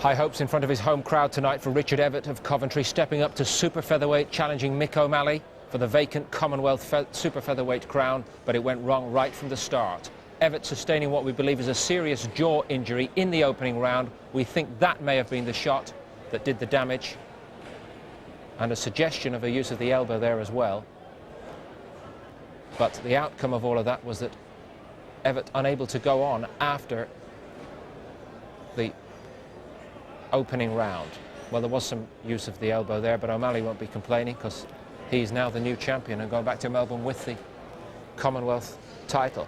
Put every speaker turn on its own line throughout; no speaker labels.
High hopes in front of his home crowd tonight for Richard Evatt of Coventry, stepping up to super featherweight, challenging Mick O'Malley for the vacant Commonwealth super featherweight crown, but it went wrong right from the start. Evatt sustaining what we believe is a serious jaw injury in the opening round. We think that may have been the shot that did the damage, and a suggestion of a use of the elbow there as well. But the outcome of all of that was that Evatt unable to go on after the opening round. Well, there was some use of the elbow there, but O'Malley won't be complaining because he's now the new champion and going back to Melbourne with the Commonwealth title.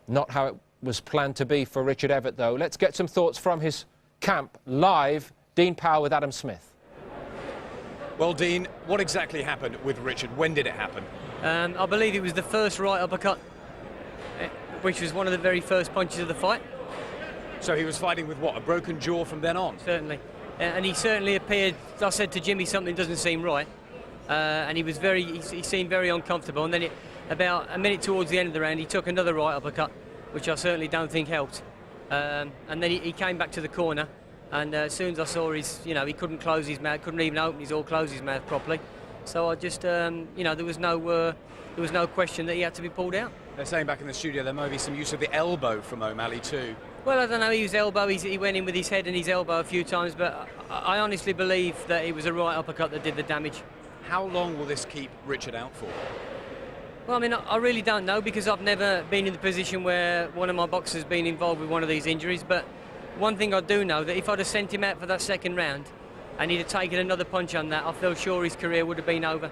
Not how it was planned to be for Richard Evatt, though. Let's get some thoughts from his camp live. Dean Powell with Adam Smith.
Well, Dean, what exactly happened with Richard? When did it happen?
I believe it was the first right uppercut, which was one of the very first punches of the fight.
So he was fighting with what, a broken jaw from then on?
Certainly. And he certainly appeared, I said to Jimmy, something doesn't seem right. And he seemed very uncomfortable. And then about a minute towards the end of the round, he took another right uppercut, which I certainly don't think helped. And then he came back to the corner. And as soon as I saw he couldn't close his mouth, couldn't even open his or close his mouth properly. So I just, there was no question that he had to be pulled out.
They're saying back in the studio there might be some use of the elbow from O'Malley too.
Well, I don't know, he used elbow, he went in with his head and his elbow a few times, but I honestly believe that it was a right uppercut that did the damage.
How long will this keep Richard out for?
Well, I mean, I really don't know, because I've never been in the position where one of my boxers has been involved with one of these injuries, but one thing I do know, that if I'd have sent him out for that second round and he'd have taken another punch on that, I feel sure his career would have been over.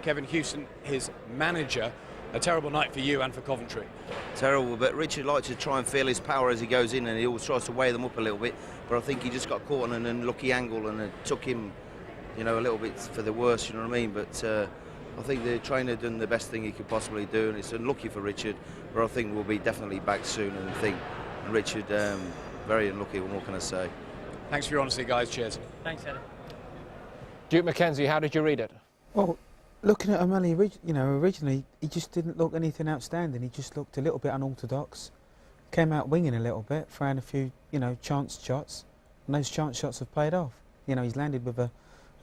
Kevin Houston, his manager, a terrible night for you and for Coventry.
Terrible, but Richard likes to try and feel his power as he goes in, and he always tries to weigh them up a little bit, but I think he just got caught on an unlucky angle, and it took him, a little bit for the worse, you know what I mean? But I think the trainer done the best thing he could possibly do, and it's unlucky for Richard, but I think we'll be definitely back soon, and Richard, very unlucky, what can I say?
Thanks for your honesty, guys. Cheers.
Thanks, Adam.
Duke McKenzie, how did you read it?
Well, looking at O'Malley, originally he just didn't look anything outstanding. He just looked a little bit unorthodox. Came out winging a little bit, throwing a few, chance shots, and those chance shots have paid off. He's landed with a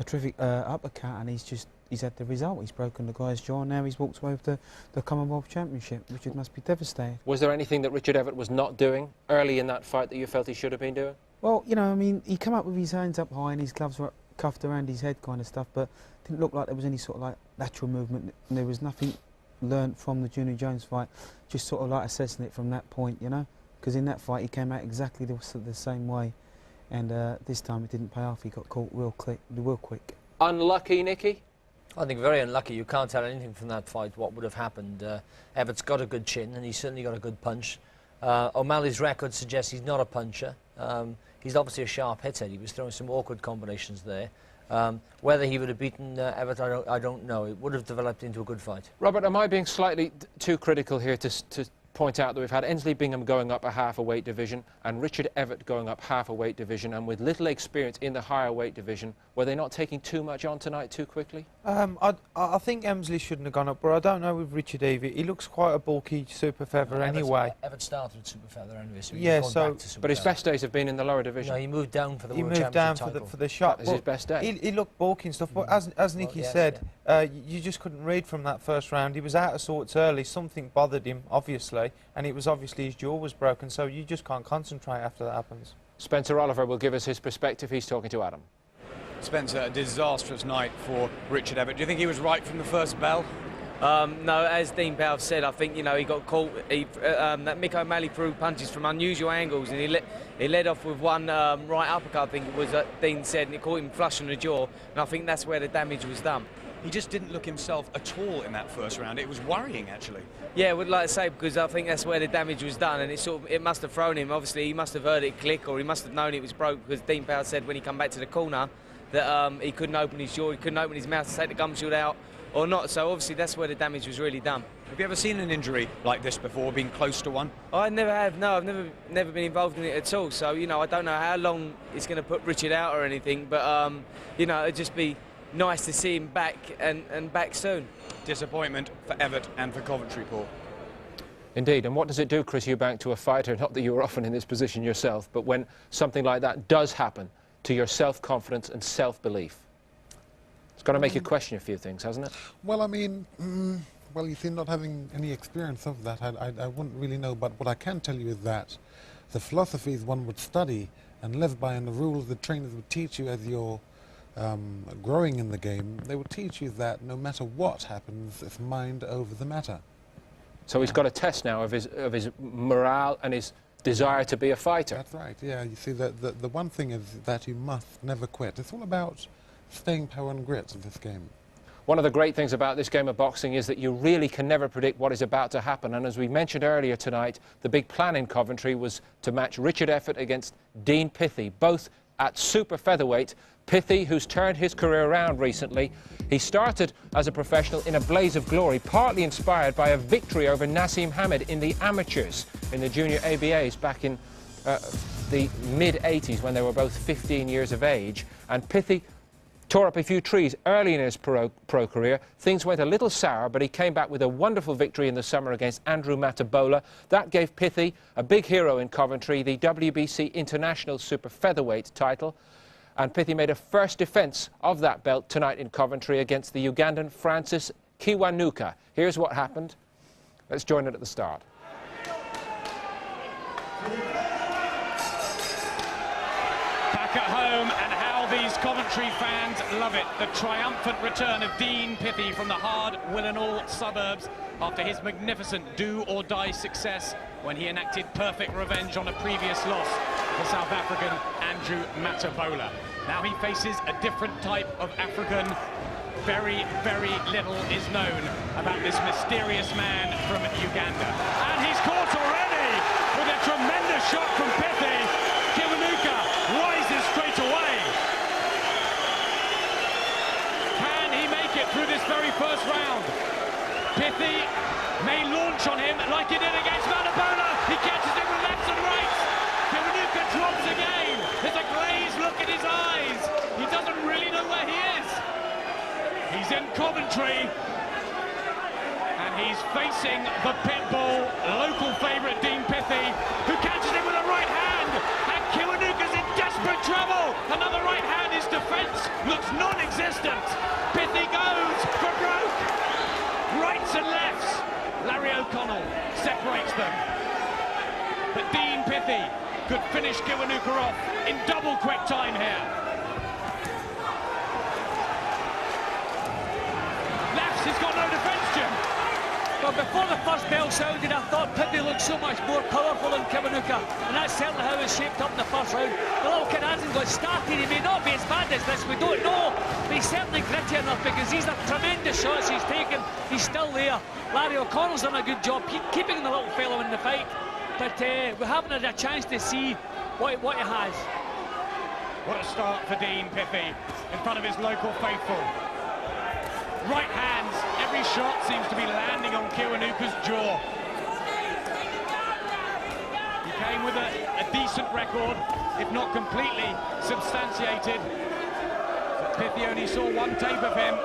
terrific uppercut, and he's had the result. He's broken the guy's jaw, and now he's walked away with the Commonwealth Championship. Richard must be devastated.
Was there anything that Richard Evatt was not doing early in that fight that you felt he should have been doing?
Well, he came up with his hands up high and his gloves were cuffed around his head kind of stuff, but didn't look like there was any sort of lateral movement. And there was nothing learnt from the Junior Jones fight, just sort of assessing it from that point, because in that fight he came out exactly the same way, and this time it didn't pay off. He got caught real quick.
Unlucky, Nicky?
I think very unlucky. You can't tell anything from that fight what would have happened. Evatt's got a good chin, and he's certainly got a good punch. O'Malley's record suggests he's not a puncher. He's obviously a sharp hitter. He was throwing some awkward combinations there. Whether he would have beaten Evatt, I don't know. It would have developed into a good fight.
Robert, am I being slightly too critical here to point out that we've had Ensley Bingham going up a half a weight division and Richard Evatt going up half a weight division, and with little experience in the higher weight division? Were they not taking too much on tonight too quickly?
I think Emsley shouldn't have gone up, but I don't know with Richard Evatt. He looks quite a bulky super feather anyway.
Evatt started with super feather anyway, so
yeah,
back to super
but his
feather.
best days have been in the lower division.
No, he moved down for the
He
World
moved down
Championship
for the shot.
That was his best day.
He looked bulky and stuff, but as Nicky said, you just couldn't read from that first round. He was out of sorts early. Something bothered him, obviously, and it was obviously his jaw was broken, so you just can't concentrate after that happens.
Spencer Oliver will give us his perspective. He's talking to Adam.
Spencer, a disastrous night for Richard Evatt. Do you think he was right from the first bell?
No, as Dean Powell said, I think he got caught. That Mick O'Malley threw punches from unusual angles, and he led off with one right uppercut, I think it was Dean said, and it caught him flush on the jaw, and I think that's where the damage was done.
He just didn't look himself at all in that first round. It was worrying, actually.
Yeah, I would like to say, because I think that's where the damage was done, and it must have thrown him. Obviously, he must have heard it click, or he must have known it was broke, because Dean Powell said when he come back to the corner that he couldn't open his jaw, he couldn't open his mouth to take the gum shield out or not. So obviously that's where the damage was really done.
Have you ever seen an injury like this before, been close to one?
I never have. No, I've never been involved in it at all. So I don't know how long it's going to put Richard out or anything, but it'd just be nice to see him back and back soon.
Disappointment for Evatt and for Coventry, Paul.
Indeed, and what does it do, Chris Eubank, to a fighter, not that you're often in this position yourself, but when something like that does happen, to your self-confidence and self-belief? It's got to make you question a few things, hasn't it?
Well, I mean, well, you see, not having any experience of that, I wouldn't really know, but what I can tell you is that the philosophies one would study and live by, and the rules the trainers would teach you as you're growing in the game, they would teach you that no matter what happens, it's mind over the matter.
So he's got a test now of his morale and his desire to be a fighter.
That's right, yeah. You see, the one thing is that you must never quit. It's all about staying power and grit in this game.
One of the great things about this game of boxing is that you really can never predict what is about to happen. And as we mentioned earlier tonight, the big plan in Coventry was to match Richard Effett against Dean Pithie, both at super featherweight. Pithie, who's turned his career around recently, he started as a professional in a blaze of glory, partly inspired by a victory over Nassim Hamed in the amateurs, in the junior ABAs back in the mid-80s when they were both 15 years of age. And Pithie tore up a few trees early in his pro career. Things went a little sour, but he came back with a wonderful victory in the summer against Andrew Matabola. That gave Pithie, a big hero in Coventry, the WBC International super featherweight title. And Pithie made a first defence of that belt tonight in Coventry against the Ugandan Francis Kiwanuka. Here's what happened. Let's join it at the start.
Back at home, and how these Coventry fans love it. The triumphant return of Dean Pithie from the hard Willenhall suburbs after his magnificent do-or-die success when he enacted perfect revenge on a previous loss to South African Andrew Matabola. Now he faces a different type of African. Very, very little is known about this mysterious man from Uganda. And he's caught already with a tremendous shot from Pithie. Kiwanuka rises straight away. Can he make it through this very first round? Pithie may launch on him like he did against Matabola. He catches him with lefts and rights. Kiwanuka drops again. There's a glazed look in his eyes. He doesn't really know where he is. He's in Coventry. And he's facing the pitbull, local favourite Dean Pithie, who catches him with a right hand. And Kiwanuka's in desperate trouble. Another right hand. His defence looks non-existent. Pithie goes for broke. Rights and lefts. Larry O'Connell separates them. But Dean Pithie could finish Kiwanuka off in double quick time here. Lefts, he's got no defence, Jim.
Well, before the first bell sounded, I thought Pithie looked so much more powerful than Kiwanuka, and that's certainly how it shaped up in the first round. The little kid hasn't got started. He may not be as bad as this, we don't know, but he's certainly gritty enough because these are tremendous shots he's taken. He's still there. Larry O'Connell's done a good job keeping the little fellow in the fight, but we haven't had a chance to see what he has.
What a start for Dean Pithie in front of his local faithful. Right hands, every shot seems to be landing on Kiwanuka's jaw. He came with a decent record, if not completely substantiated. But Pithie only saw one tape of him.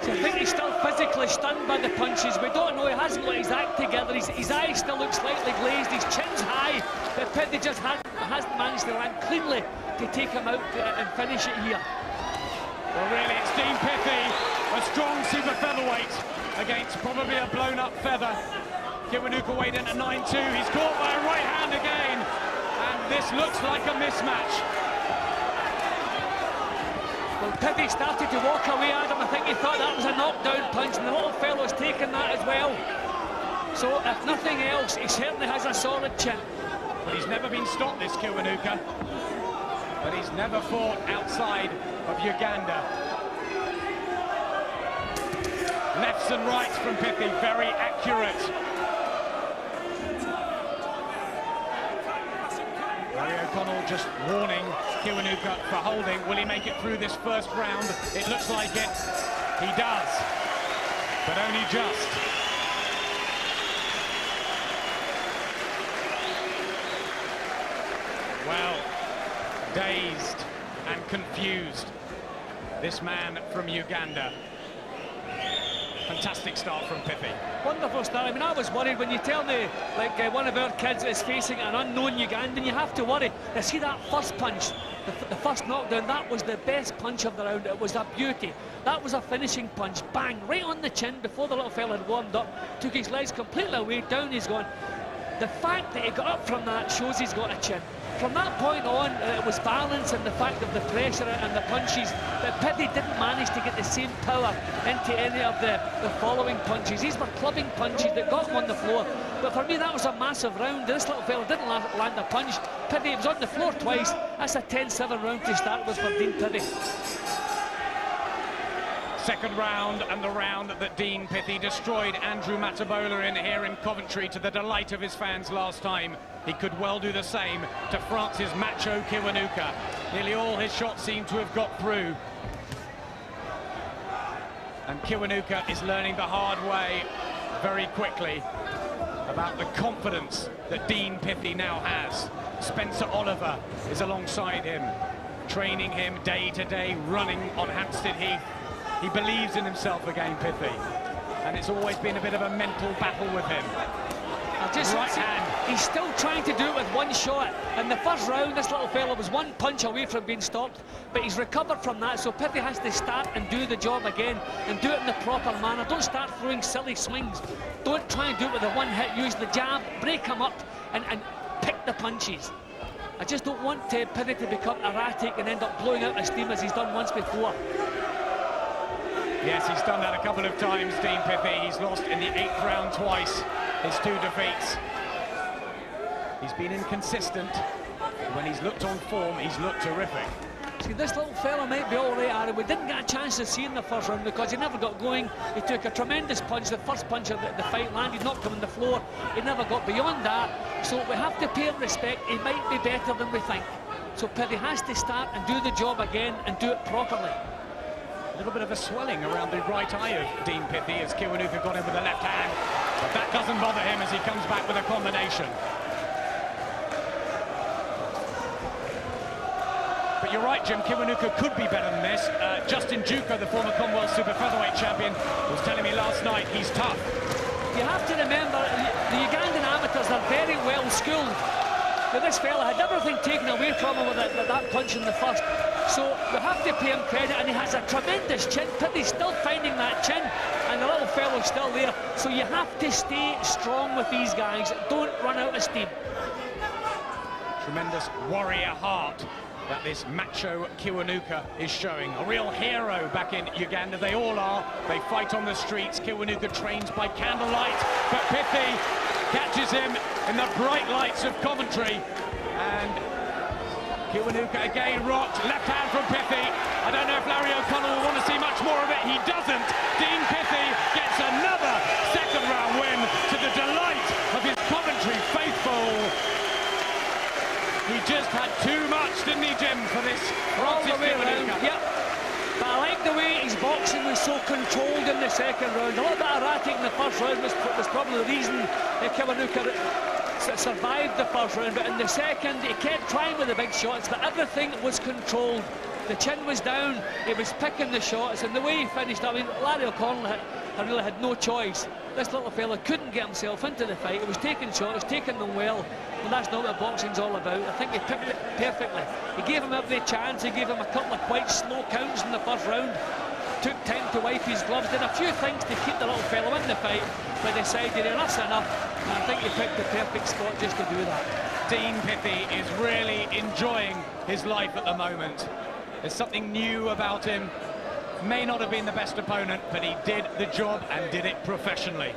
So I think he's still physically stunned by the punches. We don't know, he hasn't got his act together. His eyes still look slightly glazed, his chin's high, but Pithie just hasn't managed to land cleanly to take him out and finish it here.
Well, really, it's Dean Pithie, a strong super featherweight against probably a blown-up feather. Kiwanuka weighed in at 9'2". He's caught by a right hand again, and this looks like a mismatch.
Well, Pithie started to walk away, Adam. I think he thought that was a knockdown punch, and the little fellow's taken that as well. So, if nothing else, he certainly has a solid chin.
But he's never been stopped, this Kiwanuka. But he's never fought outside of Uganda. Lefts and rights from Pithie, very accurate. Larry O'Connell just warning Kiwanuka for holding. Will he make it through this first round? It looks like it. He does, but only just. Well, dazed and confused, this man from Uganda.
Fantastic start from Pithie.
Wonderful start. I mean, I was worried when you tell me, like, one of our kids is facing an unknown Ugandan, you have to worry. You see that first punch, the first knockdown, that was the best punch of the round. It was a beauty. That was a finishing punch. Bang, right on the chin before the little fella had warmed up. Took his legs completely away, down he's gone. The fact that he got up from that shows he's got a chin. From that point on, it was balance and the fact of the pressure and the punches, but Pithie didn't manage to get the same power into any of the following punches. These were clubbing punches that got him on the floor. But for me, that was a massive round. This little fella didn't land a punch. Pithie was on the floor twice. That's a 10-7 round to start with for Dean Pithie.
Second round, and the round that Dean Pithie destroyed Andrew Matabola in here in Coventry to the delight of his fans last time. He could well do the same to France's macho Kiwanuka. Nearly all his shots seem to have got through. And Kiwanuka is learning the hard way very quickly about the confidence that Dean Pithie now has. Spencer Oliver is alongside him, training him day to day, running on Hampstead Heath. He believes in himself again, Pithie, and it's always been a bit of a mental battle with him. Right hand.
He's still trying to do it with one shot. In the first round, this little fella was one punch away from being stopped, but he's recovered from that, so Pithie has to start and do the job again, and do it in the proper manner. Don't start throwing silly swings. Don't try and do it with a one hit. Use the jab, break him up, and pick the punches. I just don't want Pithie to become erratic and end up blowing out the steam as he's done once before.
Yes, he's done that a couple of times, Dean Pithie. He's lost in the 8th round twice, his 2 defeats. He's been inconsistent. When he's looked on form, he's looked terrific.
See, this little fella might be all right, Aaron. We didn't get a chance to see in the first round because he never got going. He took a tremendous punch. The first punch of the fight landed, knocked him on the floor. He never got beyond that. So we have to pay him respect. He might be better than we think. So Pithie has to start and do the job again and do it properly.
A little bit of a swelling around the right eye of Dean Pithie as Kiwanuka got him with the left hand. But that doesn't bother him as he comes back with a combination. But you're right, Jim, Kiwanuka could be better than this. Justin Juka, the former Commonwealth Super Featherweight champion, was telling me last night he's tough.
You have to remember, the Ugandan amateurs are very well schooled. But this fella had everything taken away from him with that punch in the first. So we have to pay him credit, and he has a tremendous chin. Pithie's still finding that chin, and the little fellow's still there. So you have to stay strong with these guys. Don't run out of steam.
Tremendous warrior heart that this macho Kiwanuka is showing. A real hero back in Uganda. They all are. They fight on the streets. Kiwanuka trains by candlelight, but Pithie catches him in the bright lights of Coventry. And Kiwanuka again rocked. Left hand from Pithie. I don't know if Larry O'Connell will want to see much more of it. He doesn't. Dean Pithie gets another second round win to the delight of his Coventry faithful. He just had too much, didn't he, Jim, for this Francis Kiwanuka?
Yep. But I like the way his boxing was so controlled in the second round. A little bit erratic in the first round was probably the reason Kiwanuka survived the first round, but in the second he kept trying with the big shots, but everything was controlled. The chin was down, he was picking the shots, and the way he finished, I mean, Larry O'Connell really had no choice. This little fella couldn't get himself into the fight. He was taking shots, taking them well, and that's not what boxing's all about. I think he picked it perfectly. He gave him every chance. He gave him a couple of quite slow counts in the first round. Took time to wipe his gloves, did a few things to keep the little fellow in the fight, but decided enough's enough, and I think he picked the perfect spot just to do that.
Dean Pithie is really enjoying his life at the moment. There's something new about him. May not have been the best opponent, but he did the job and did it professionally.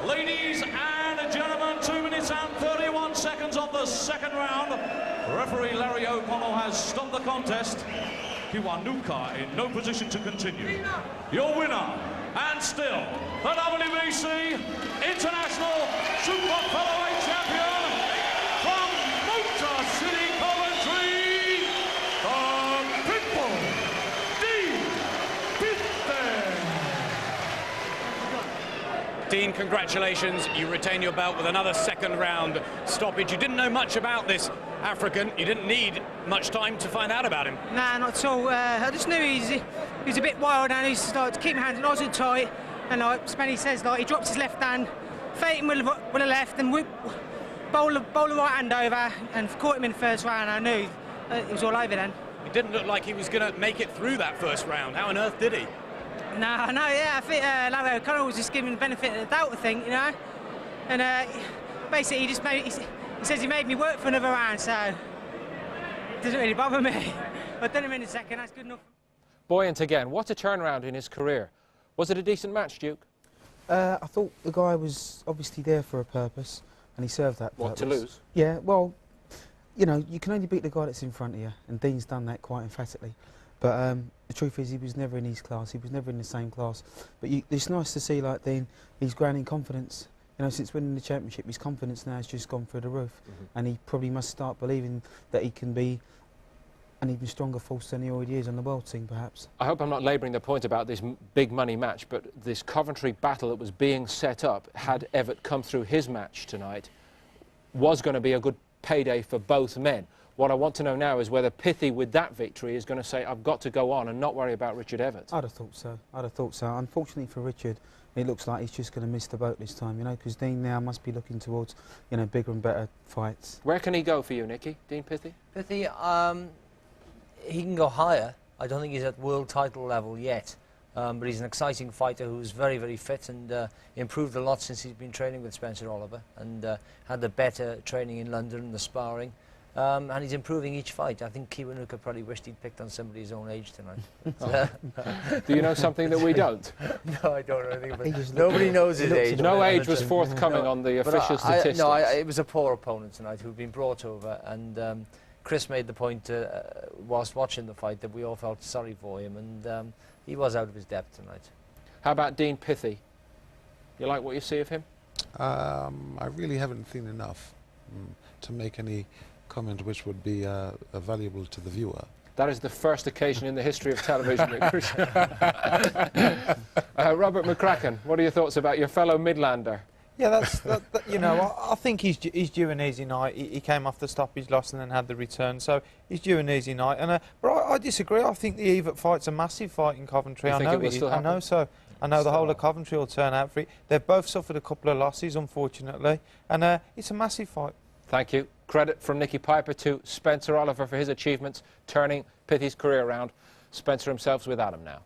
Ladies and gentlemen, 2 minutes and 31 seconds of the second round. Referee Larry O'Connell has stopped the contest. Kiwanuka in no position to continue. Your winner, and still, the WBC International Super Featherweight Champion from Motor City, Coventry, the Pitbull, Dean Pithie.
Dean, congratulations. You retain your belt with another second round stoppage. You didn't know much about this
African, you didn't need much time to find out about him.
Nah, not at all. I just knew he was a bit wild and he's like to keep my hands nice and tight. And like Spenny says, like he drops his left hand, fake him with the left, and bowl the right hand over, and caught him in the first round. I knew it was all over then.
It didn't look like he was going to make it through that first round. How on earth did he?
No, yeah, I think Larry O'Connell was just giving the benefit of the doubt, I think, you know. And basically, he says he made me work for another round, so it doesn't really bother me. I've done him in a second, that's good enough.
Buoyant again. What a turnaround in his career. Was it a decent match, Duke?
I thought the guy was obviously there for a purpose, and he served that purpose.
What, to lose?
Yeah, well, you know, you can only beat the guy that's in front of you, and Dean's done that quite emphatically. But the truth is, he was never in his class. He was never in the same class. But it's nice to see, like Dean, he's grown in confidence. You know, since winning the championship, his confidence now has just gone through the roof, and he probably must start believing that he can be an even stronger force than he already is on the world team, perhaps.
I hope I'm not labouring the point about this big money match, but this Coventry battle that was being set up, had Everett come through his match tonight, was going to be a good payday for both men. What I want to know now is whether Pithie, with that victory, is going to say, I've got to go on and not worry about Richard Everett.
I'd have thought so. I'd have thought so. Unfortunately for Richard, it looks like he's just going to miss the boat this time, you know, because Dean now must be looking towards, you know, bigger and better fights.
Where can he go for you, Nicky? Dean Pithie?
Pithie, he can go higher. I don't think he's at world title level yet, but he's an exciting fighter who's very, very fit and improved a lot since he's been training with Spencer Oliver and had the better training in London, the sparring. And he's improving each fight. I think Kiwanuka probably wished he'd picked on somebody his own age tonight.
Do you know something that we don't?
No, I don't know anything about it. Nobody knows his age.
No age was forthcoming on the official statistics.
No, it was a poor opponent tonight who'd been brought over, and Chris made the point whilst watching the fight that we all felt sorry for him, and he was out of his depth tonight. How about Dean Pithie? You like what you see of him?
I really haven't seen enough to make any comment which would be valuable to the viewer.
That is the first occasion in the history of television. Robert McCracken, what are your thoughts about your fellow Midlander?
Yeah, you know, I think he's due an easy night. He came off the stoppage loss and then had the return, so he's due an easy night. And but I disagree. I think the Everett fight's a massive fight in Coventry.
You think it will still happen?
I know so. I know the whole of Coventry will turn out for it. They've both suffered a couple of losses, unfortunately, and it's a massive fight.
Thank you. Credit from Nicky Piper to Spencer Oliver for his achievements, turning Pithie's career around. Spencer himself's with Adam now.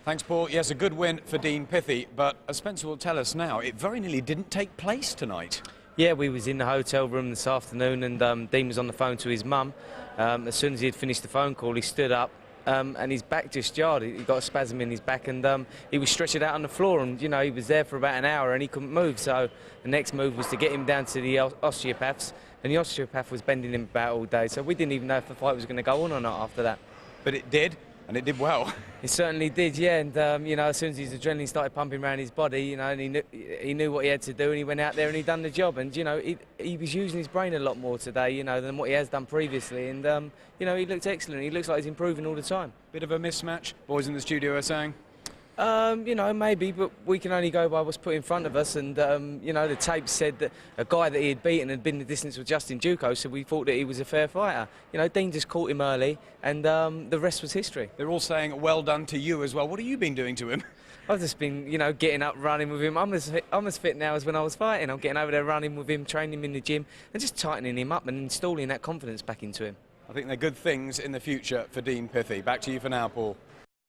Thanks, Paul. Yes, a good win for Dean Pithie, but as Spencer will tell us now, it very nearly didn't take place tonight.
Yeah, we was in the hotel room this afternoon, and Dean was on the phone to his mum. As soon as he had finished the phone call, he stood up, and his back just jarred. He got a spasm in his back, and he was stretched out on the floor, and, you know, he was there for about an hour, and he couldn't move. So the next move was to get him down to the osteopaths, and the osteopath was bending him about all day. So we didn't even know if the fight was going to go on or not after that.
But it did. And it did well.
It certainly did, yeah. And you know, as soon as his adrenaline started pumping around his body, you know, and he knew what he had to do, and he went out there and he done the job. And you know, he was using his brain a lot more today, you know, than what he has done previously. And you know, he looked excellent. He looks like he's improving all the time.
Bit of a mismatch, boys in the studio are saying.
You know, maybe, but we can only go by what's put in front of us. And you know, the tape said that a guy that he had beaten had been the distance with Justin Duco, so we thought that he was a fair fighter. You know, Dean just caught him early, and the rest was history.
They're all saying well done to you as well. What have you been doing to him?
I've just been, you know, getting up, running with him. I'm as fit now as when I was fighting. I'm getting over there, running with him, training him in the gym, and just tightening him up and installing that confidence back into him.
I think they're good things in the future for Dean Pithie. Back to you for now, Paul.